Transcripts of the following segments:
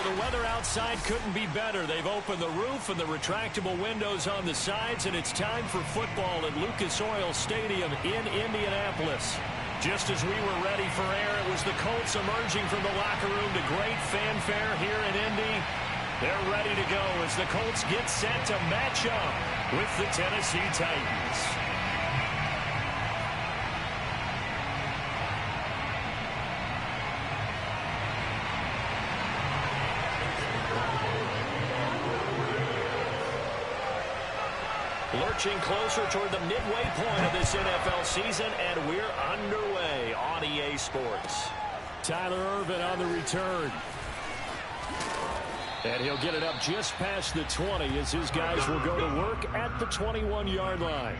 the weather outside couldn't be better. They've opened the roof and the retractable windows on the sides, and it's time for football at Lucas Oil Stadium in Indianapolis. Just as we were ready for air, it was the Colts emerging from the locker room to great fanfare here in Indy. They're ready to go as the Colts get set to match up with the Tennessee Titans. Lurching closer toward the midway point of this NFL season, and we're underway on EA Sports. Tyler Ervin on the return. And he'll get it up just past the 20 as his guys will go to work at the 21-yard line.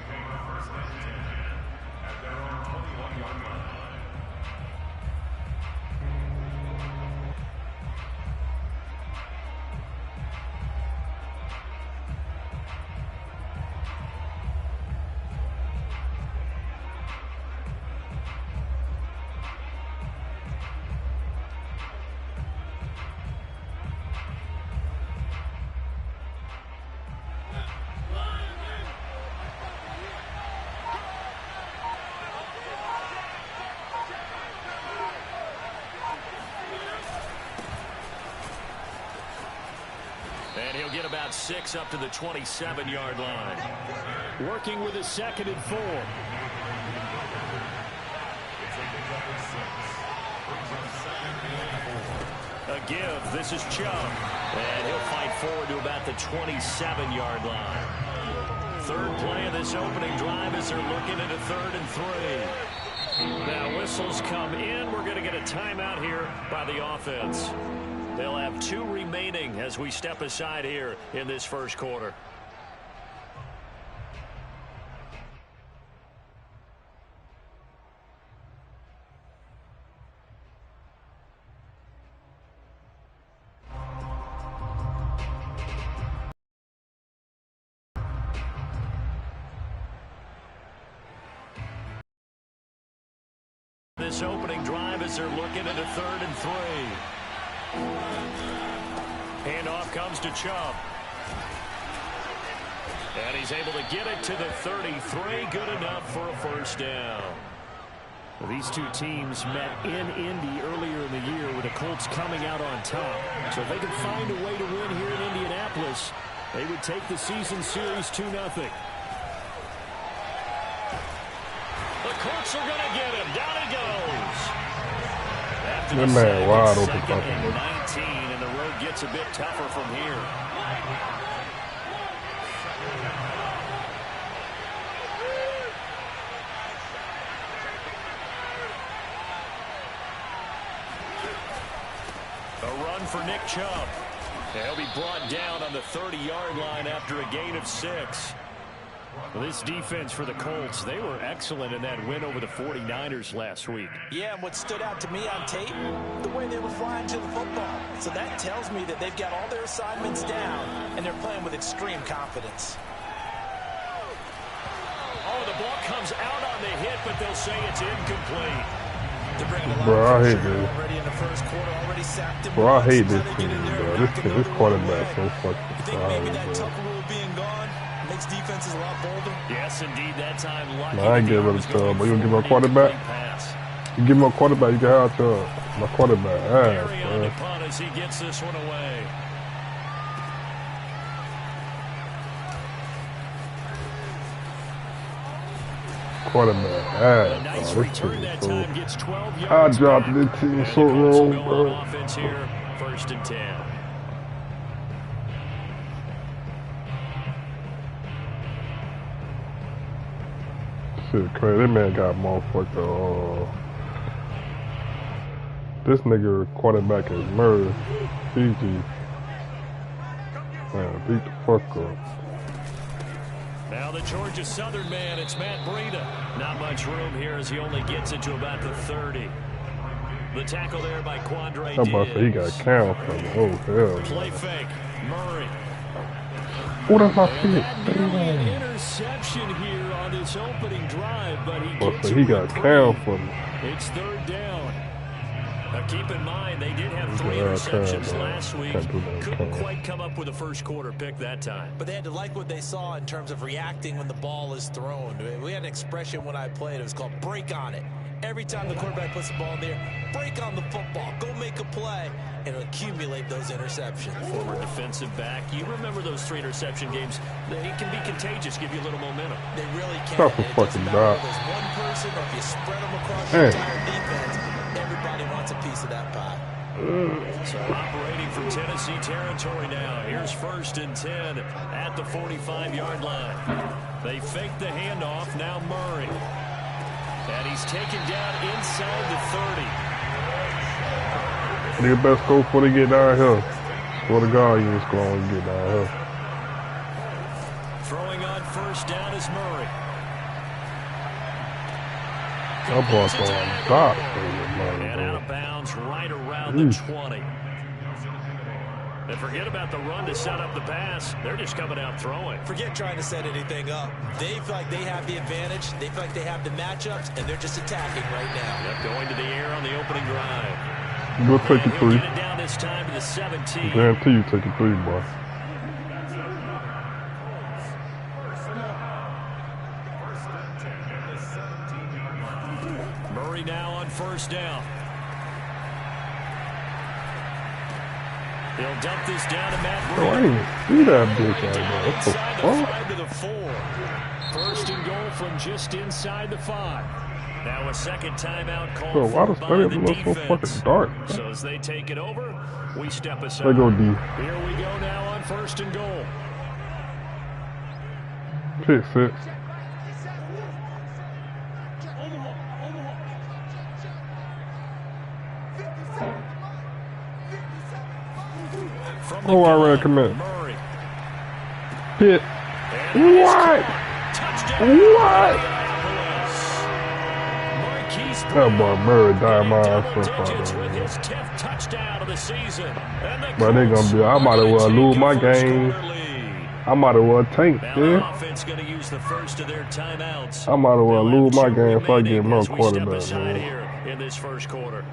And he'll get about 6 up to the 27-yard line. Working with a 2nd and 4. A give. This is Chubb. And he'll fight forward to about the 27-yard line. Third play of this opening drive as they're looking at a 3rd and 3. Now whistles come in. We're going to get a timeout here by the offense. They'll have 2 remaining as we step aside here in this first quarter. This opening drive as they're looking at a 3rd and 3. Handoff comes to Chubb. And he's able to get it to the 33. Good enough for a first down. Well, these two teams met in Indy earlier in the year with the Colts coming out on top. So if they can find a way to win here in Indianapolis, they would take the season series 2-0. The Colts are going to get him. Down he goes. That man wide open. 2nd and 19, and the road gets a bit tougher from here. A run for Nick Chubb. He'll be brought down on the 30-yard line after a gain of 6. Well, this defense for the Colts, they were excellent in that win over the 49ers last week. Yeah, and what stood out to me on tape, the way they were flying to the football. So that tells me that they've got all their assignments down, and they're playing with extreme confidence. Oh, the ball comes out on the hit, but they'll say it's incomplete. They're bringing a lot Bro, I of hate pressure this. already in the first quarter, already sacked him. Bro, I hate once. this Now they team, get in there bro. and knock it This over quarterback so away. fucking You think maybe sorry, that bro. Tucker rule being gone makes defenses a lot bolder? Yes, indeed, that time lucky. Nah, I ain't give it a tub, but you gonna give him a quarterback? You give him a quarterback, you can have a tub. My quarterback, Carry on bro. the punt as he gets this one away. Quarterback, A nice bro. This return team that is so. time gets 12 I yards. dropped back. this team And so the Colts will wrong, go on bro. offense here, 1st and 10. Shit crazy. That man got motherfucker. This nigga quarterback is Murray. Fiji. Man, beat the fuck up. Now the Georgia Southern man, it's Matt Breida. Not much room here as he only gets it to about the 30. The tackle there by Quandre I'm about to say he got Diggs. count from him. Oh, hell. Play fake. Murray. Oh, that's my And shit. that nearly an Damn. interception here on this opening drive, but he But gets he it got clean. count from him. It's 3rd down. Now keep in mind, they did have 3 interceptions last week. Couldn't quite come up with a first quarter pick that time. But they had to like what they saw in terms of reacting when the ball is thrown. We had an expression when I played. It was called break on it. Every time the quarterback puts the ball in there, break on the football. Go make a play and accumulate those interceptions. Former defensive back. You remember those 3 interception games. They can be contagious, give you a little momentum. They really can. That's a fucking dog. There's one person, or if you spread them across the entire defense, everybody wants a piece of that pie. So operating from Tennessee territory now. Here's 1st and 10 at the 45-yard line. They fake the handoff. Now Murray. And he's taken down inside the 30. Nigga best go before they get down here. Swear to God, you ain't scoring when you get down here. Throwing on 1st down is Murray. That ball throwing dots. And out of bounds right around the 20. And forget about the run to set up the pass. They're just coming out throwing. Forget trying to set anything up. They feel like they have the advantage. They feel like they have the matchups, and they're just attacking right now. Yep, going to the air on the opening drive. Go take it 3. Get it down this time to the 17. Guarantee you take it 3, boy. Murray now on 1st down. He'll dump this down to Matt Oh, I didn't even see that bitch right there. What the inside the fuck? 5 to the 4. 1st and goal from just inside the 5. Now a second timeout call. Bro, why does by stadium the look so defense. fucking dark? So as they take it over, we step aside. They go D. Here we go now on 1st and goal. Pick 6. Oh, I recommend. Murray. Hit. What? What? That boy Murray died my ass for touchdown of the season. But they gonna be, I might as well lose my game. I might as well tank, yeah. Offense gonna use the first of their timeouts. I might as well lose my game if I get no quarterback, man. Here in this first quarter.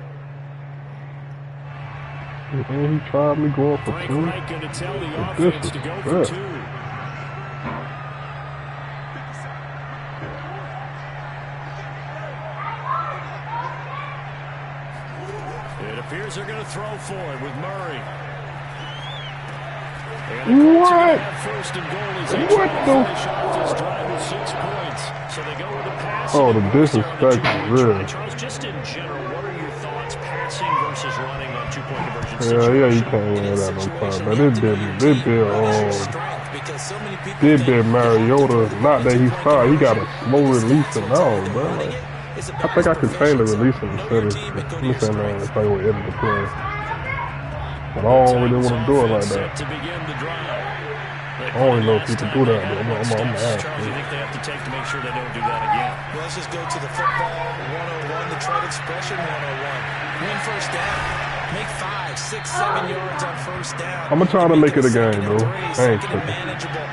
And he tried me going for 2. Wright gonna tell the But offense to go for 2. It appears they're going to throw for it with Murray. What? First and goal is What the? this drive with 6 points. So they go with the pass. Oh, the disrespect is real. Charles, just in general, what are your thoughts passing versus running on 2-point conversion Yeah, situations? yeah, you can't win that no time. But they been Mariota. Not that he saw, he got a slow releasing now, bro. Like, I think I could tailor releasing instead of, let me say, man, if I would edit the play. But I don't really want to do it like that. I don't even know if you can do that, but I'm Charles, asking. you think they have to take to make sure they don't do that again? Well, let's just go to the football 101, the trade expression 101. Win 1st down. Make 5, 6, 7 yards on 1st down. I'm going to try to make it a game, though. I ain't tripping. Manageable.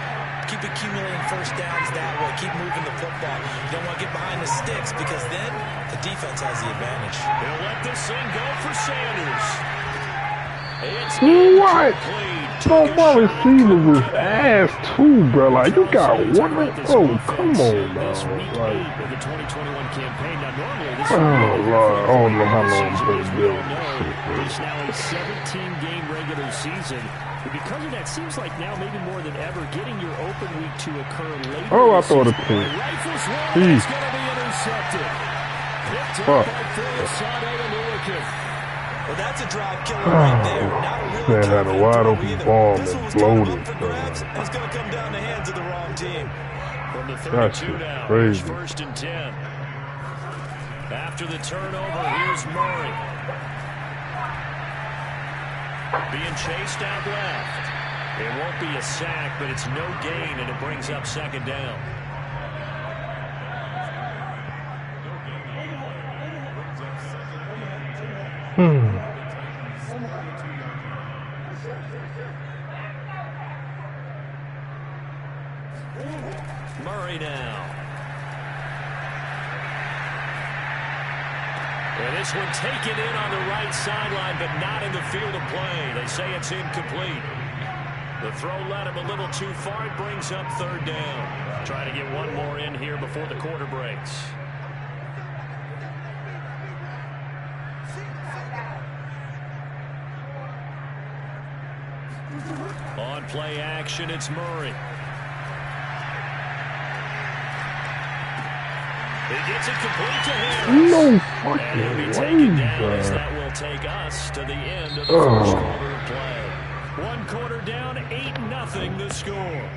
Keep accumulating 1st downs that way. Keep moving the football. You don't want to get behind the sticks because then the defense has the advantage. He'll let this thing go for Sanders. It's What? Bro, my receiver was ass too, bro. Like, you got one. Oh, come on, man. Like, the 2021 campaign. Now, normally this oh, Lord. I don't know how long it's going to be. It's now a 17-game regular season. But because of that, seems like now maybe more than ever, getting your open week to occur later. Oh, I thought it was. Rifles one is going to be intercepted. Picked up by Sade and Ulican. Well, that's a drive killer right there. Not a real Man had a wide open ball and bloated. and it's going to come down the hands of the wrong team. From the 32 now, crazy. 1st and 10. After the turnover, here's Murray. Being chased out left. It won't be a sack, but it's no gain, and it brings up 2nd down. Murray now. And this one taken in on the right sideline, but not in the field of play. They say it's incomplete. The throw led him a little too far. It brings up third down. Try to get one more in here before the quarter breaks. On play action, it's Murray. He gets it complete to him. No And he'll be fucking taken way, down as bro. that will take us to the end of the first quarter of play. One quarter down, 8-0 the score.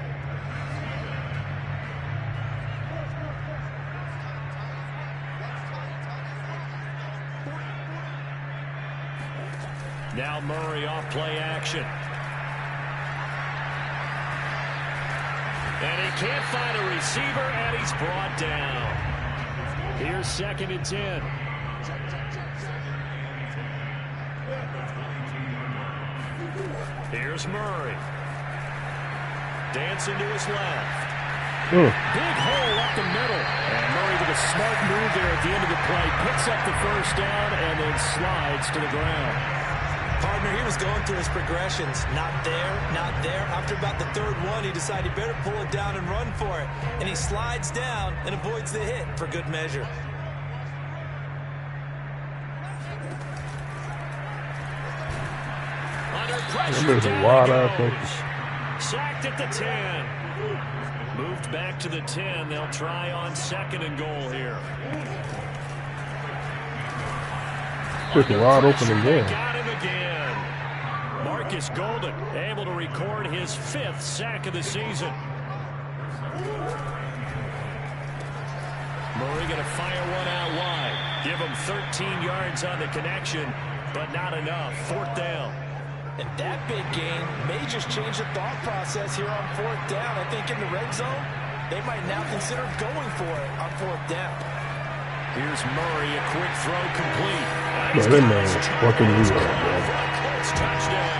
Now Murray off play action. And he can't find a receiver, and he's brought down. Here's 2nd and 10. Here's Murray. Dancing to his left. Big hole up the middle. And Murray with a smart move there at the end of the play. Picks up the first down and then slides to the ground. Partner, he was going through his progressions. Not there, not there. After about the third one, he decided he better pull it down and run for it. And he slides down and avoids the hit for good measure. Under pressure, There's a down wide he out there. goes. Sacked at the 10. Moved back to the 10. They'll try on 2nd and goal here. Just wide open again. Got him again. Marcus Golden able to record his 5th sack of the season. Murray going to fire one out wide. Give him 13 yards on the connection, but not enough. 4th down. And that big gain may just change the thought process here on 4th down. I think in the red zone, they might now consider going for it on 4th down. Here's Murray, a quick throw complete. Bro, that man fucking weird, Touchdown.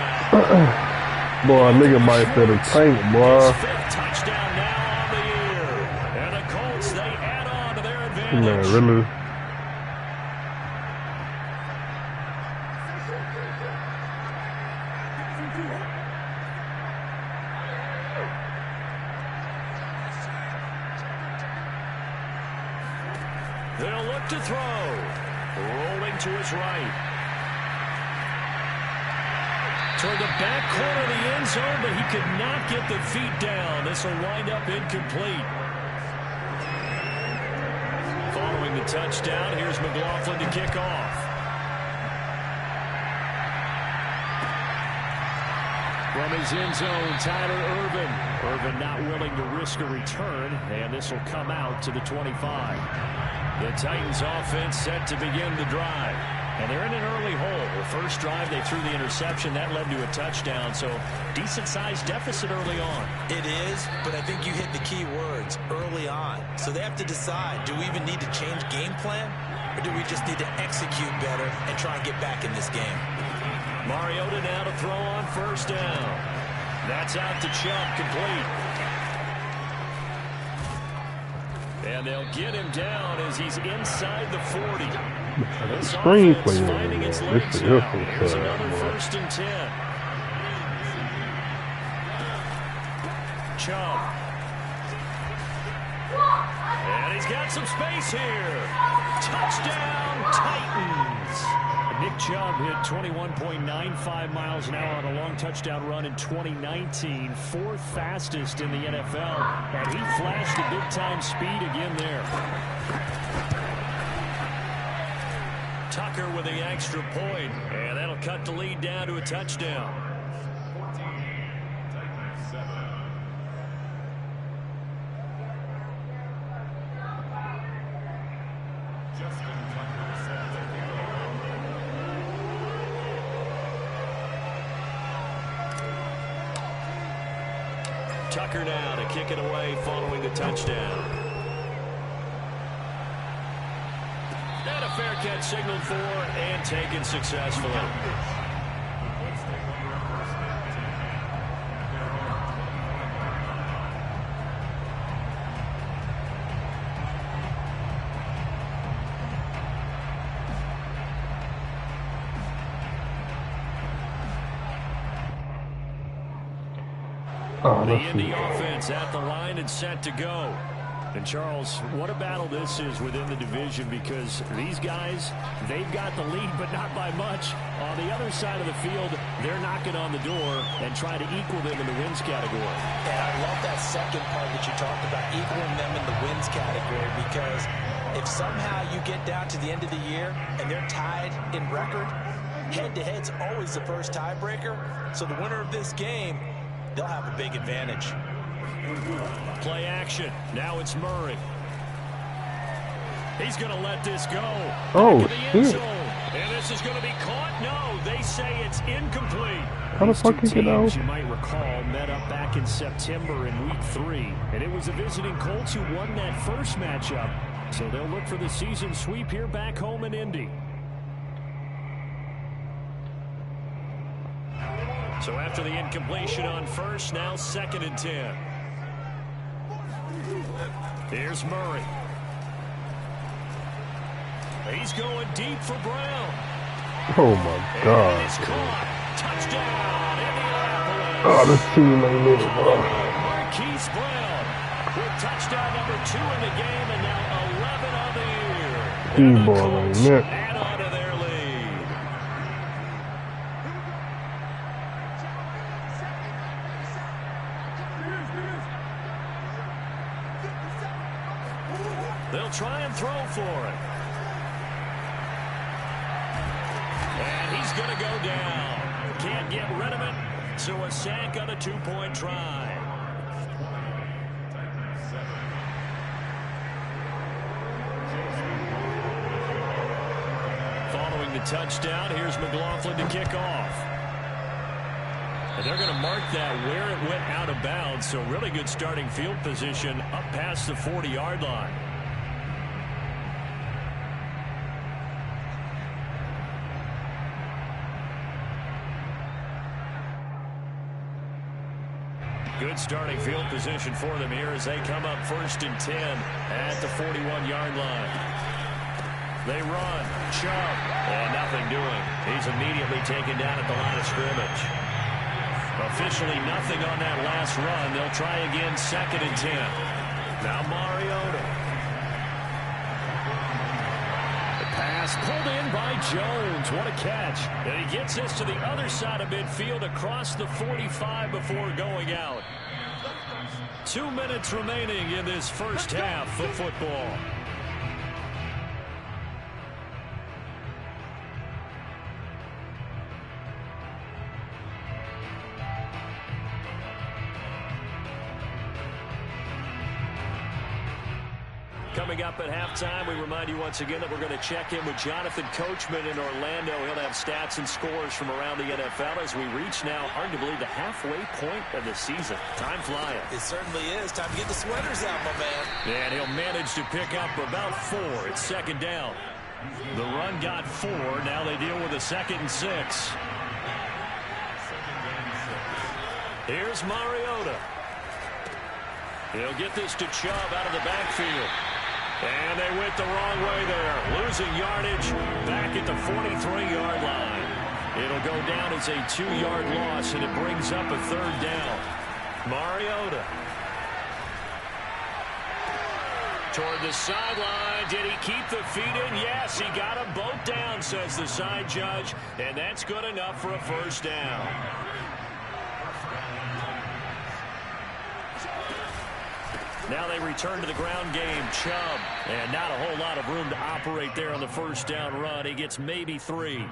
Boy, nigga might set a tank, boy. 5th touchdown now on the year. And the Colts, they add on to their advantage. Man, really? They'll look to throw. Rolling to his right. Toward the back corner of the end zone, but he could not get the feet down. This will wind up incomplete. Following the touchdown, here's McLaughlin to kick off. From his end zone, Tyler Irvin. Irvin not willing to risk a return, and this will come out to the 25. The Titans offense set to begin the drive. And they're in an early hole. The first drive, they threw the interception. That led to a touchdown, so decent-sized deficit early on. It is, but I think you hit the key words, early on. So they have to decide, do we even need to change game plan? Or do we just need to execute better and try and get back in this game? Mariota now to throw on 1st down. That's out to Chubb, complete. And they'll get him down as he's inside the 40. This Screenplay offense over finding there. its This legs is now. awful, Here's another boy. 1st and 10. Chubb. And he's got some space here. Touchdown, Titans. Nick Chubb hit 21.95 miles an hour on a long touchdown run in 2019. 4th fastest in the NFL. And he flashed the big-time speed again there. Tucker with the extra point. And that'll cut the lead down to a touchdown. Tucker now to kick it away following the touchdown. And a fair catch signaled for and taken successfully. Oh, the Indy offense at the line and set to go. And, Charles, what a battle this is within the division, because these guys, they've got the lead, but not by much. On the other side of the field, they're knocking on the door and trying to equal them in the wins category. And I love that second part that you talked about, equaling them in the wins category, because if somehow you get down to the end of the year and they're tied in record, head-to-head's always the first tiebreaker. So the winner of this game, they'll have a big advantage. Play action. Now it's Murray. He's going to let this go. Oh, shit. And this is going to be caught. No, they say it's incomplete. How the fuck you get out? You might recall, met up back in September in Week 3. And it was the visiting Colts who won that first matchup. So they'll look for the season sweep here back home in Indy. So after the incompletion on first, now 2nd and 10. Here's Murray. He's going deep for Brown. Oh, my God. And it's caught. Touchdown, Indianapolis. Oh, this team ain't in it, bro. Marquise Brown with touchdown number 2 in the game, and now 11 on the year. And the Colts add on to their lead. They'll try and throw for it. And he's going to go down. Can't get rid of it. So a sack on a 2-point try. Following the touchdown, here's McLaughlin to kick off. And they're going to mark that where it went out of bounds. So really good starting field position up past the 40-yard line. Good starting field position for them here as they come up 1st and 10 at the 41-yard line. They run. Chubb. And nothing doing. He's immediately taken down at the line of scrimmage. Officially nothing on that last run. They'll try again 2nd and 10. Now Mariota. The pass pulled in by Jones. What a catch. And he gets this to the other side of midfield across the 45 before going out. 2 minutes remaining in this first half of football. Coming up at halftime, we remind you once again that we're going to check in with Jonathan Coachman in Orlando. He'll have stats and scores from around the NFL as we reach now, arguably, the halfway point of the season. Time flying. It certainly is. Time to get the sweaters out, my man. And he'll manage to pick up about 4. It's 2nd down. The run got 4. Now they deal with a 2nd and 6. Here's Mariota. He'll get this to Chubb out of the backfield. And they went the wrong way there. Losing yardage back at the 43-yard line. It'll go down as a 2-yard loss, and it brings up a 3rd down. Mariota. Toward the sideline. Did he keep the feet in? Yes, he got them both down, says the side judge. And that's good enough for a 1st down. Now they return to the ground game. Chubb. And not a whole lot of room to operate there on the 1st down run. He gets maybe 3.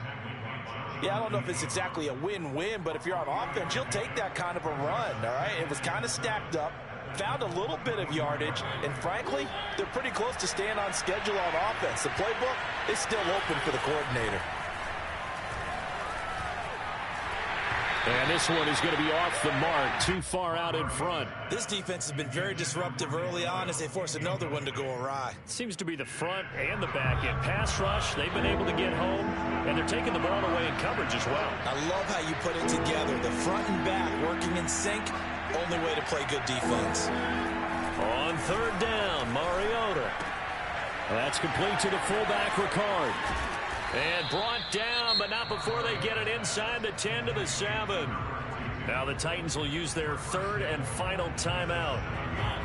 Yeah, I don't know if it's exactly a win-win, but if you're on offense, you'll take that kind of a run, all right? It was kind of stacked up, found a little bit of yardage, and frankly, they're pretty close to staying on schedule on offense. The playbook is still open for the coordinator. And this one is going to be off the mark, too far out in front. This defense has been very disruptive early on as they force another one to go awry. Seems to be the front and the back end. Pass rush, they've been able to get home, and they're taking the ball away in coverage as well. I love how you put it together. The front and back working in sync, only way to play good defense. On 3rd down, Mariota. That's complete to the fullback, Ricard. And brought down, but not before they get it inside the 10 to the 7. Now the Titans will use their third and final timeout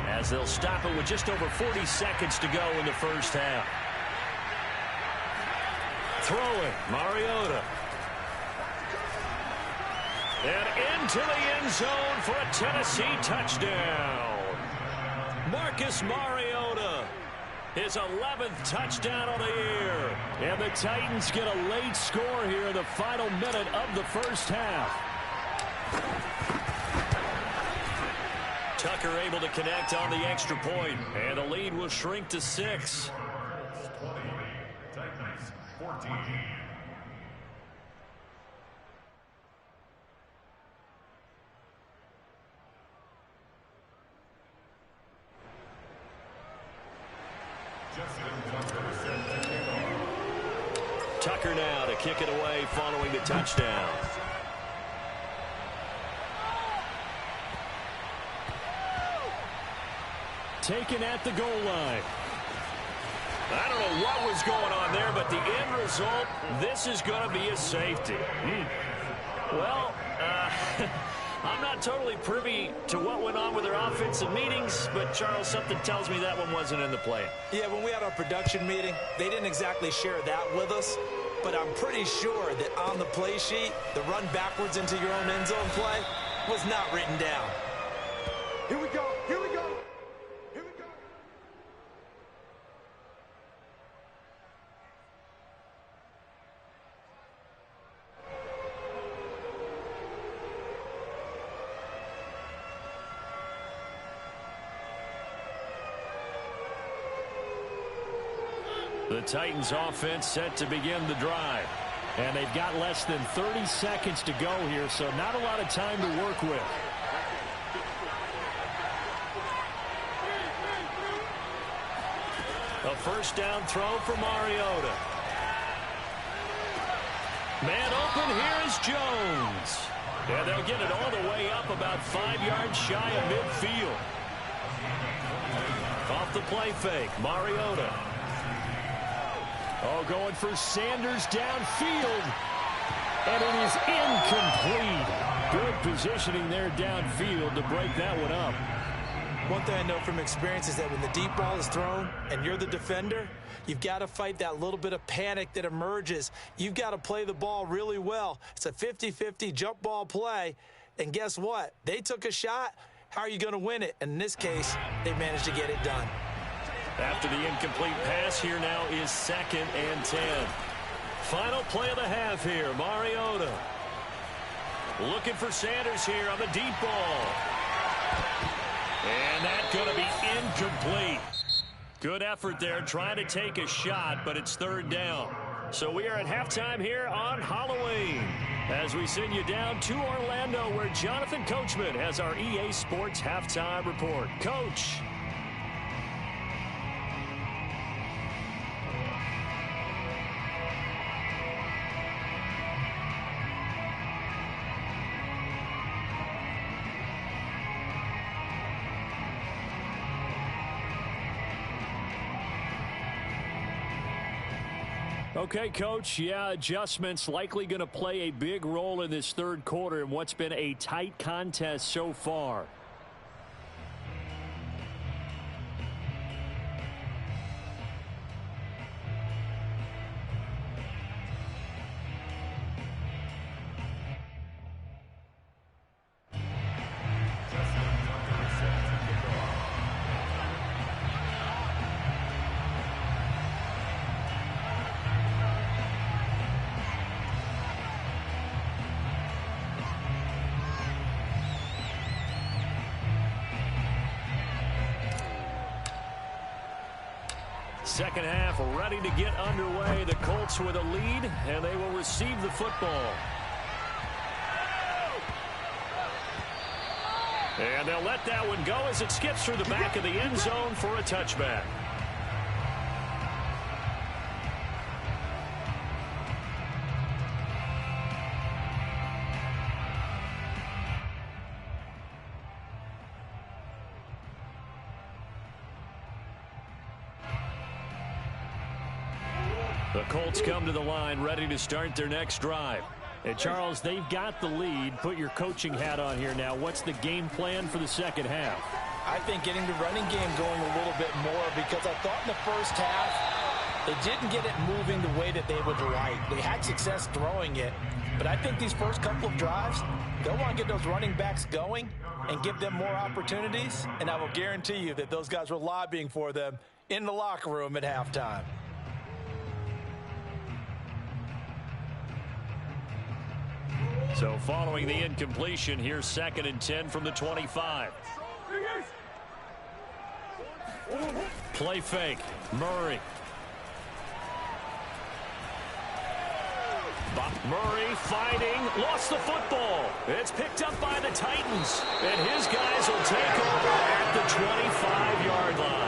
as they'll stop it with just over 40 seconds to go in the first half. Throwing, Mariota. And into the end zone for a Tennessee touchdown. Marcus Mariota, his 11th touchdown of the year. And the Titans get a late score here in the final minute of the first half. Tucker able to connect on the extra point, and the lead will shrink to 6. 20, Titans 14. Tucker now to kick it away following the touchdown. Taken at the goal line. I don't know what was going on there, but the end result, this is going to be a safety. Well, I'm not totally privy to what went on with their offensive meetings, but Charles, something tells me that one wasn't in the play. Yeah, when we had our production meeting, they didn't exactly share that with us, but I'm pretty sure that on the play sheet, the run backwards into your own end zone play was not written down. Here we go, here we go. Here we go. The Titans offense set to begin the drive. And they've got less than 30 seconds to go here, so not a lot of time to work with. A first down throw for Mariota. Man open, here is Jones. And they'll get it all the way up about 5 yards shy of midfield. Off the play fake, Mariota. Oh, going for Sanders downfield. And it is incomplete. Good positioning there downfield to break that one up. One thing I know from experience is that when the deep ball is thrown and you're the defender, you've got to fight that little bit of panic that emerges. You've got to play the ball really well. It's a 50-50 jump ball play. And guess what? They took a shot. How are you going to win it? And in this case, they managed to get it done. After the incomplete pass, here now is 2nd and 10. Final play of the half here, Mariota. Looking for Sanders here on the deep ball. And that's going to be incomplete. Good effort there, trying to take a shot, but it's 3rd down. So we are at halftime here on Halloween as we send you down to Orlando, where Jonathan Coachman has our EA Sports Halftime Report. Coach. Okay, Coach, yeah, adjustments likely going to play a big role in this 3rd quarter in what's been a tight contest so far. Second half ready to get underway. The Colts with a lead, and they will receive the football. And they'll let that one go as it skips through the back of the end zone for a touchback. The Colts come to the line ready to start their next drive. And Charles, they've got the lead. Put your coaching hat on here now. What's the game plan for the second half? I think getting the running game going a little bit more, because I thought in the first half they didn't get it moving the way that they would like. They had success throwing it, but I think these first couple of drives, they'll want to get those running backs going and give them more opportunities, and I will guarantee you that those guys were lobbying for them in the locker room at halftime. So following the incompletion, here's 2nd and 10 from the 25. Play fake. Murray. Murray fighting. Lost the football. It's picked up by the Titans. And his guys will take over at the 25-yard line.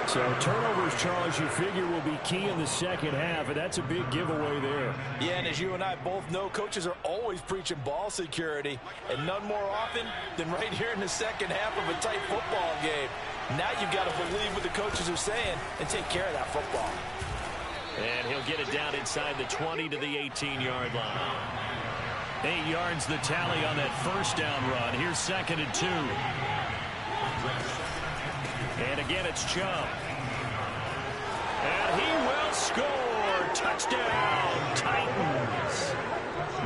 So turnovers, Charles, you figure will be key in the second half, and that's a big giveaway there. Yeah, and as you and I both know, coaches are always preaching ball security, and none more often than right here in the second half of a tight football game. Now you've got to believe what the coaches are saying and take care of that football. And he'll get it down inside the 20 to the 18-yard line. 8 yards the tally on that first down run. Here's 2nd and 2. And again, it's Chubb. And he will score. Touchdown, Titans.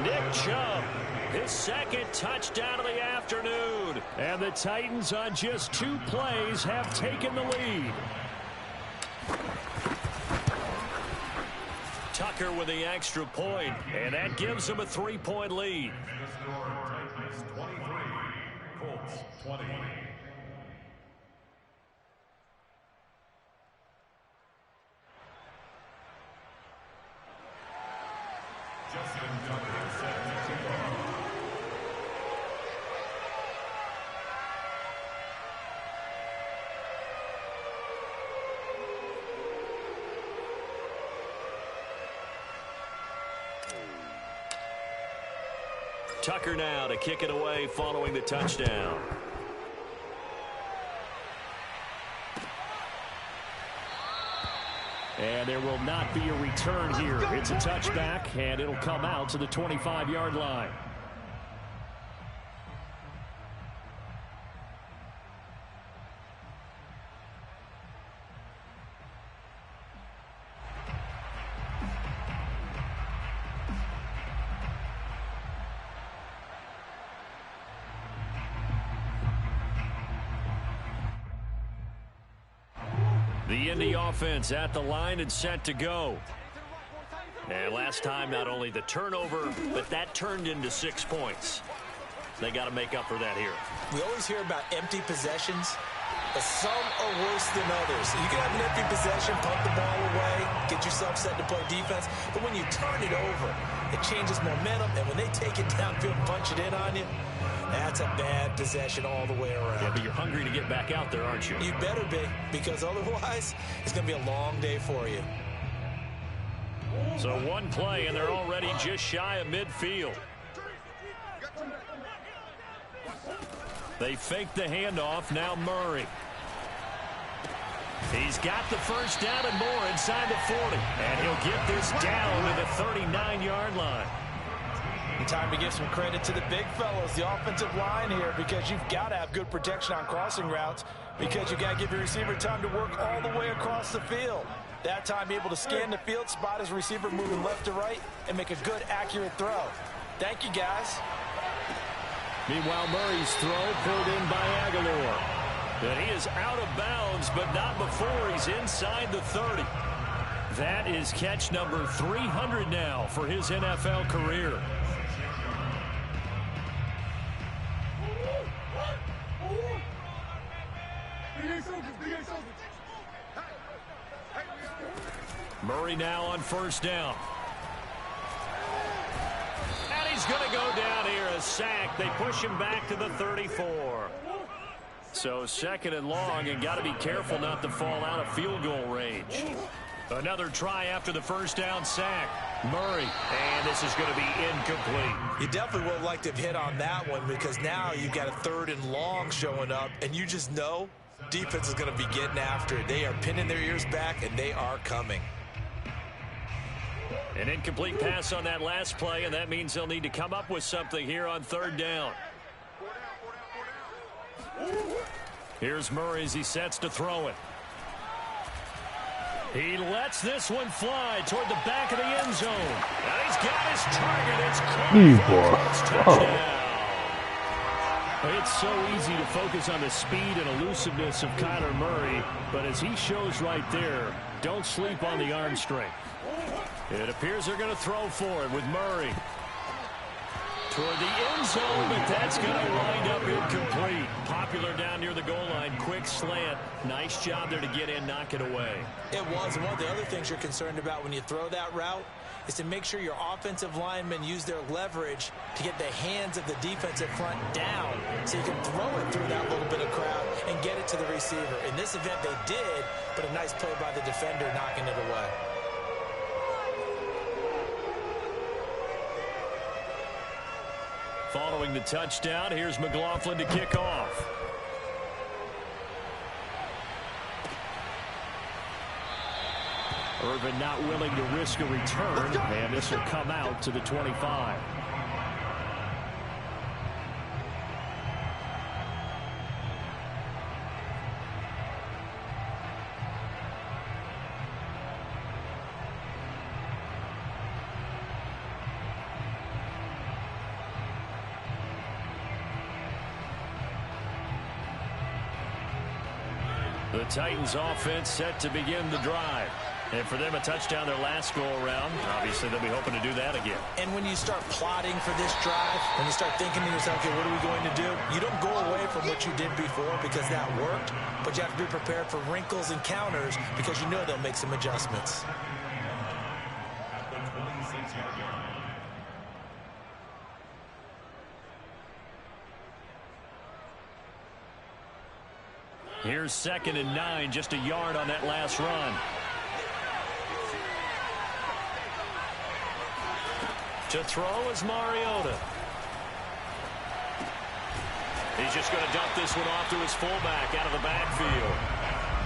Nick Chubb, his 2nd touchdown of the afternoon. And the Titans on just 2 plays have taken the lead. Tucker with the extra point, and that gives them a 3-point lead. Titans 23, Colts 20. Justin Tucker set to kick off. Tucker now to kick it away following the touchdown. And there will not be a return here. It's a touchback, and it'll come out to the 25-yard line. The Indy offense at the line and set to go. And last time, not only the turnover, but that turned into 6 points. They got to make up for that here. We always hear about empty possessions, but some are worse than others. You can have an empty possession, pump the ball away, get yourself set to play defense, but when you turn it over, it changes momentum, and when they take it downfield and punch it in on you, that's a bad possession all the way around. Yeah, but you're hungry to get back out there, aren't you? You better be, because otherwise, it's going to be a long day for you. So one play, and they're already just shy of midfield. They fake the handoff. Now Murray. He's got the first down and more inside the 40. And he'll get this down to the 39-yard line. And time to give some credit to the big fellows, the offensive line here, because you've got to have good protection on crossing routes, because you've got to give your receiver time to work all the way across the field. That time, be able to scan the field, spot his receiver moving left to right, and make a good, accurate throw. Thank you, guys. Meanwhile, Murray's throw pulled in by Aguilar. And he is out of bounds, but not before he's inside the 30. That is catch number 300 now for his NFL career. Murray now on first down. And he's going to go down here, a sack. They push him back to the 34. So second and long, and got to be careful not to fall out of field goal range. Another try after the first down sack. Murray, and this is going to be incomplete. You definitely would have liked to have hit on that one, because now you've got a third and long showing up, and you just know defense is going to be getting after it. They are pinning their ears back, and they are coming. An incomplete pass on that last play, and that means they'll need to come up with something here on third down. Here's Murray as he sets to throw it. He lets this one fly toward the back of the end zone. And he's got his target. It's caught. Touchdown. It's so easy to focus on the speed and elusiveness of Kyler Murray, but as he shows right there, don't sleep on the arm strength. It appears they're going to throw for it with Murray. Toward the end zone, but that's going to wind up incomplete. Popular down near the goal line. Quick slant. Nice job there to get in, knock it away. It was. One of the other things you're concerned about when you throw that route is to make sure your offensive linemen use their leverage to get the hands of the defensive front down so you can throw it through that little bit of crowd and get it to the receiver. In this event, they did, but a nice play by the defender knocking it away. Following the touchdown, here's McLaughlin to kick off. Irvin not willing to risk a return, and this will come out to the 25. The Titans offense set to begin the drive. And for them, a touchdown their last go-around. Obviously, they'll be hoping to do that again. And when you start plotting for this drive, when you start thinking to yourself, okay, what are we going to do? You don't go away from what you did before because that worked, but you have to be prepared for wrinkles and counters because you know they'll make some adjustments. Here's 2nd and 9, just a yard on that last run. To throw is Mariota. He's just going to dump this one off to his fullback out of the backfield.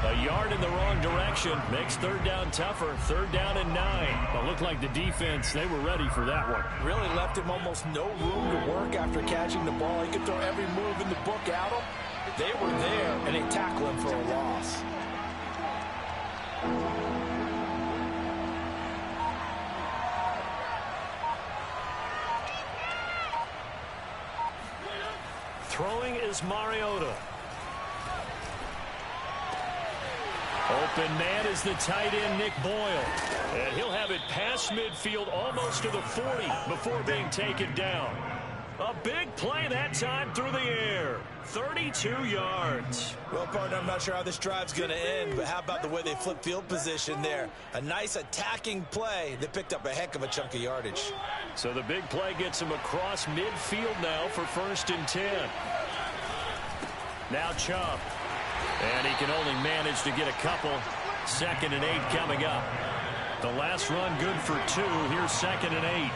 A yard in the wrong direction makes third down tougher. 3rd down and 9. But looked like the defense, they were ready for that one. Really left him almost no room to work after catching the ball. He could throw every move in the book at him. They were there, and they tackle him for a loss. Throwing is Mariota. Open man is the tight end, Nick Boyle. And he'll have it past midfield almost to the 40 before being taken down. A big play that time through the air. 32 yards. Well, partner, I'm not sure how this drive's going to end, but how about the way they flip field position there? A nice attacking play that picked up a heck of a chunk of yardage. So the big play gets him across midfield now for 1st and 10. Now Chubb. And he can only manage to get a couple. 2nd and 8 coming up. The last run good for 2. Here's 2nd and 8.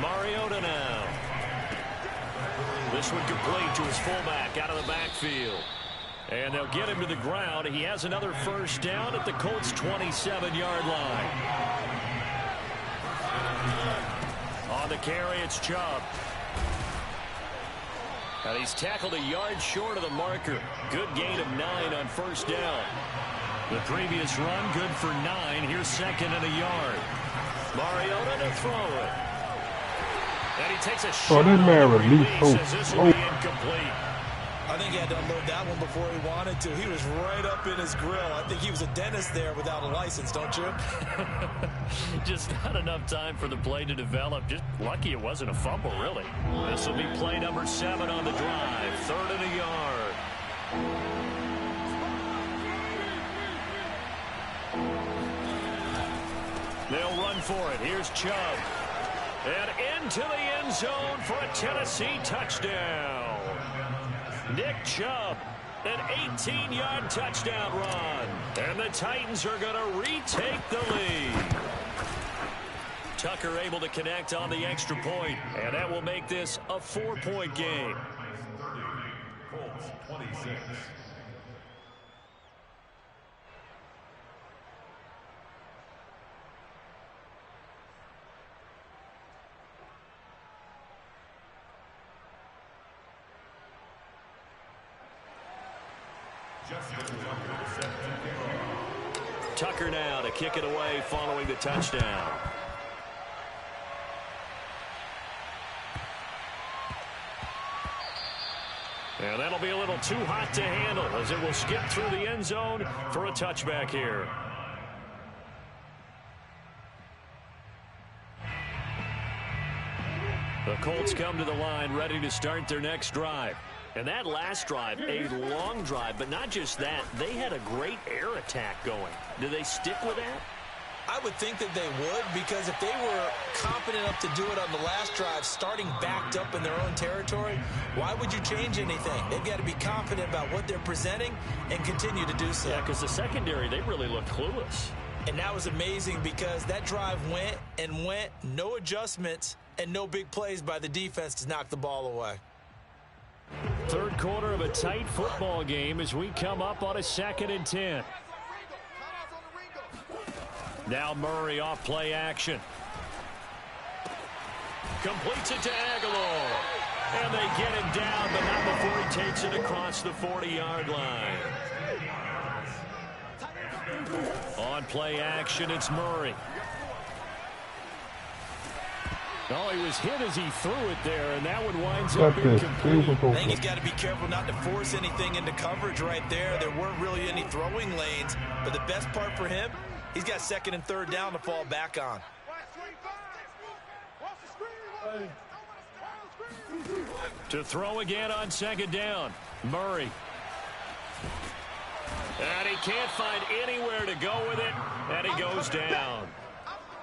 Mariota now. This one complete to his fullback out of the backfield. And they'll get him to the ground. He has another 1st down at the Colts' 27-yard line. On the carry, it's Chubb. And he's tackled a yard short of the marker. Good gain of 9 on 1st down. The previous run, good for 9. Here's 2nd and a yard. Mariota to throw it. And he takes a shot. Oh, that man released This will be incomplete. I think he had to unload that one before he wanted to. He was right up in his grill. I think he was a dentist there without a license, don't you? Just not enough time for the play to develop. Just lucky it wasn't a fumble, really. This will be play number 7 on the drive. 3rd and a yard. They'll run for it. Here's Chubb. And into the end zone for a Tennessee touchdown. Nick Chubb, an 18-yard touchdown run. And the Titans are going to retake the lead. Tucker able to connect on the extra point, and that will make this a 4-point game. Colts 26. Tucker now to kick it away following the touchdown. And that'll be a little too hot to handle as it will skip through the end zone for a touchback here. The Colts come to the line ready to start their next drive. And that last drive, a long drive, but not just that. They had a great air attack going. Do they stick with that? I would think that they would, because if they were confident enough to do it on the last drive, starting backed up in their own territory, why would you change anything? They've got to be confident about what they're presenting and continue to do so. Yeah, because the secondary, they really looked clueless. And that was amazing because that drive went and went, no adjustments, and no big plays by the defense to knock the ball away. Third quarter of a tight football game as we come up on a 2nd and 10. Now Murray off play action. Completes it to Aguilar. And they get him down, but not before he takes it across the 40-yard line. On play action, it's Murray. Oh, he was hit as he threw it there, and that one winds up incomplete. I think he's got to be careful not to force anything into coverage right there. There weren't really any throwing lanes, but the best part for him, he's got 2nd and 3rd down to fall back on. To throw again on 2nd down, Murray. And he can't find anywhere to go with it, and he goes down.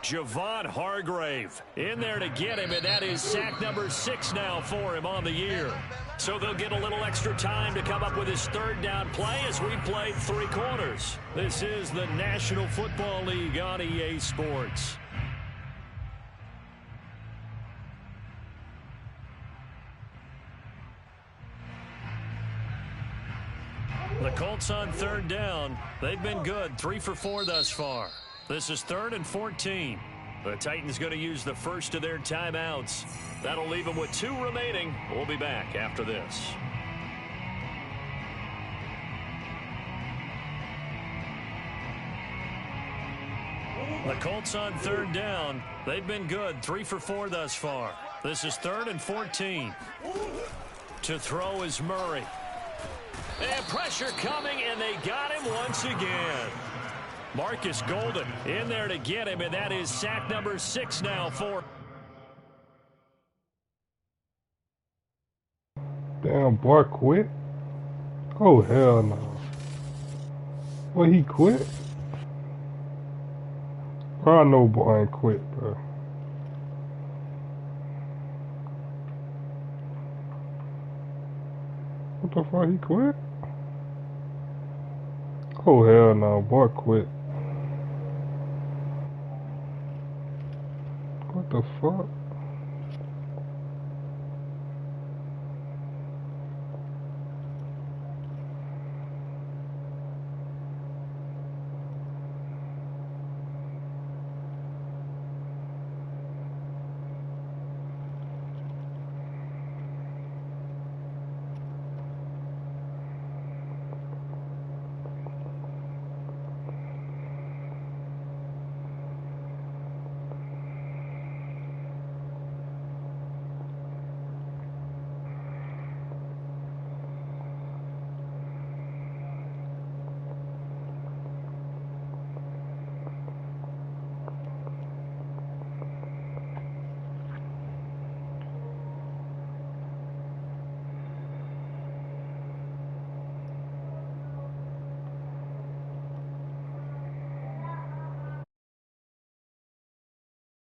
Javon Hargrave in there to get him, and that is sack number 6 now for him on the year. So they'll get a little extra time to come up with his 3rd down play as we played 3 quarters. This is the National Football League on EA Sports. The Colts on 3rd down. They've been good, 3 for 4 thus far. This is 3rd and 14. The Titans going to use the first of their timeouts. That'll leave them with 2 remaining. We'll be back after this. The Colts on 3rd down. They've been good, 3 for 4 thus far. This is 3rd and 14. To throw is Murray. And pressure coming, and they got him once again. Marcus Golden in there to get him, and that is sack number 6 now for. Damn, boy quit? Oh, hell no. Well, he quit? Bro, I know boy ain't quit, bro. What the fuck, he quit? Oh, hell no, boy quit. What the fuck?